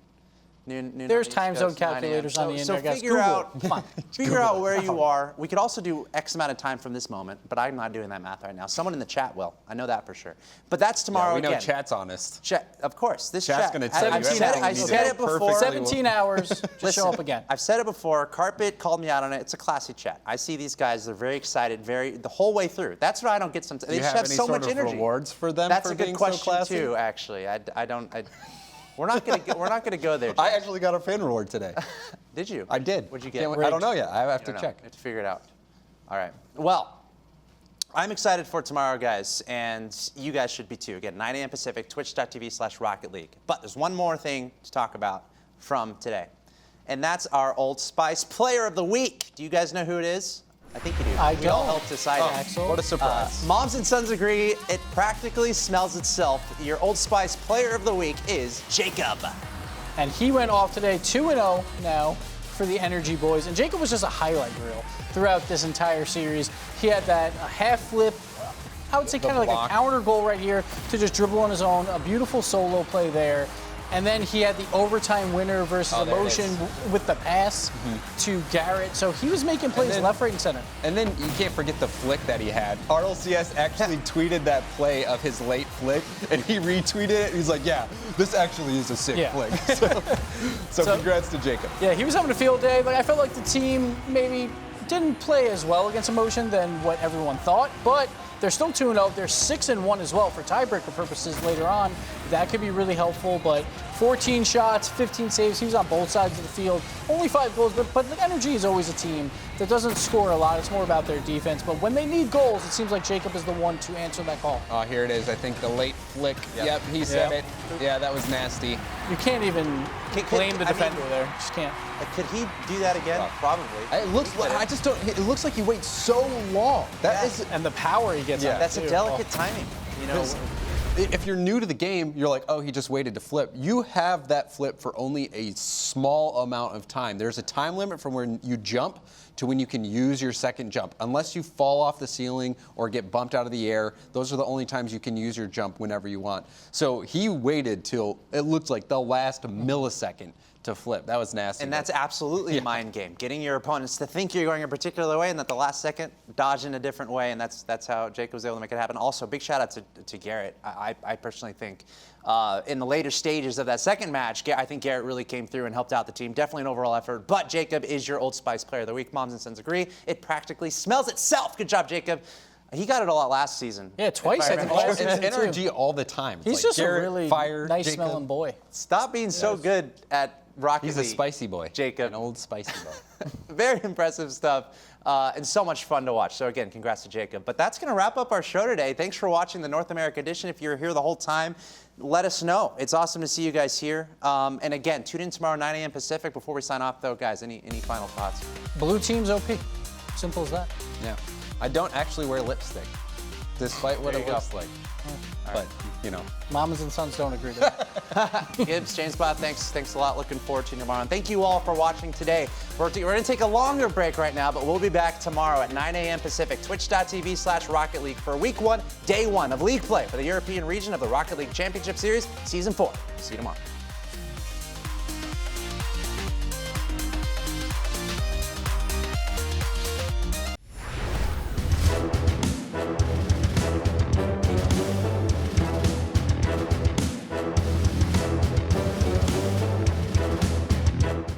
Noon There's on the time East zone Coast, 9 a.m. calculators on the So internet, guys. figure out, Come on. figure out where you are. We could also do X amount of time from this moment, but I'm not doing that math right now. Someone in the chat will. I know that for sure. But that's tomorrow we know again. chat's honest. Chat, of course. This Chat's chat. gonna tell you everything I you need to said know it before. perfectly. 17 hours, just show up again. I've said it before. Carpet called me out on it. It's a classy chat. I see these guys. They're very excited, the whole way through. That's what I don't get sometimes. They Do you just have have any so sort much of energy. rewards for them That's for a good being so question classy? too. Actually, we're not gonna go there. I James. actually got a fan reward today. Did you? I did. What'd you get? I don't know yet. I have to I check. have to figure it out. All right. Well, I'm excited for tomorrow, guys, and you guys should be too. Again, 9 a.m. Pacific, twitch.tv/Rocket League. But there's one more thing to talk about from today, and that's our Old Spice Player of the Week. Do you guys know who it is? I think you do. We all helped decide it. Axel. What a surprise. Moms and sons agree it practically smells itself. Your Old Spice Player of the Week is Jacob. And he went off today 2-0 now for the Energy Boys. And Jacob was just a highlight reel throughout this entire series. He had that half flip, I would say kind of like a counter goal right here to just dribble on his own. A beautiful solo play there. And then he had the overtime winner versus Emotion with the pass to Garrett. So he was making plays left, right, and center. And then you can't forget the flick that he had. RLCS actually tweeted that play of his late flick, and he retweeted it. He's like, yeah, this actually is a sick flick. So congrats to Jacob. Yeah, he was having a field day. Like I felt like the team maybe didn't play as well against Emotion than what everyone thought, but they're still 2-0. They're 6-1 as well for tiebreaker purposes later on. That could be really helpful, but 14 shots, 15 saves. He was on both sides of the field. Only 5 goals, but the Energy is always a team that doesn't score a lot. It's more about their defense. But when they need goals, it seems like Jacob is the one to answer that call. Oh, here it is. I think the late flick. Yep, he said it. Yeah, that was nasty. You can't even blame the defender there. Just can't. Could he do that again? Probably. It looks like I just don't. It looks like he waits so long. That is, and the power he gets. That's a delicate timing. You know. If you're new to the game, you're like, oh, he just waited to flip. You have that flip for only a small amount of time. There's a time limit from when you jump to when you can use your second jump. Unless you fall off the ceiling or get bumped out of the air, those are the only times you can use your jump whenever you want. So he waited till it looked like the last millisecond to flip. That was nasty. And that's absolutely a mind game. Getting your opponents to think you're going a particular way and at the last second dodge in a different way, and that's how Jake was able to make it happen. Also, big shout out to Garrett. I personally think in the later stages of that second match, I think Garrett really came through and helped out the team. Definitely an overall effort. But Jacob is your Old Spice Player of the Week. Moms and sons agree. It practically smells itself. Good job, Jacob. He got it a lot last season. Yeah, twice. It's energy all the time. He's like just Garrett, a really Fire, nice-smelling boy. Stop being so good at Rocket League. He's a spicy boy. Jacob. An old spicy boy. Very impressive stuff and so much fun to watch. So again, congrats to Jacob. But that's going to wrap up our show today. Thanks for watching the North America edition. If you're here the whole time, let us know. It's awesome to see you guys here. And again, tune in tomorrow 9 a.m. Pacific. Before we sign off, though, guys, any final thoughts? Blue team's OP. Simple as that. Yeah. I don't actually wear lipstick, despite what it looks like. But, you know. Mamas and sons don't agree to that. Gibbs, James Bott, thanks a lot. Looking forward to tomorrow. And thank you all for watching today. We're going to take a longer break right now, but we'll be back tomorrow at 9 a.m. Pacific, twitch.tv/Rocket League for week 1, day 1 of league play for the European region of the Rocket League Championship Series, Season 4. See you tomorrow.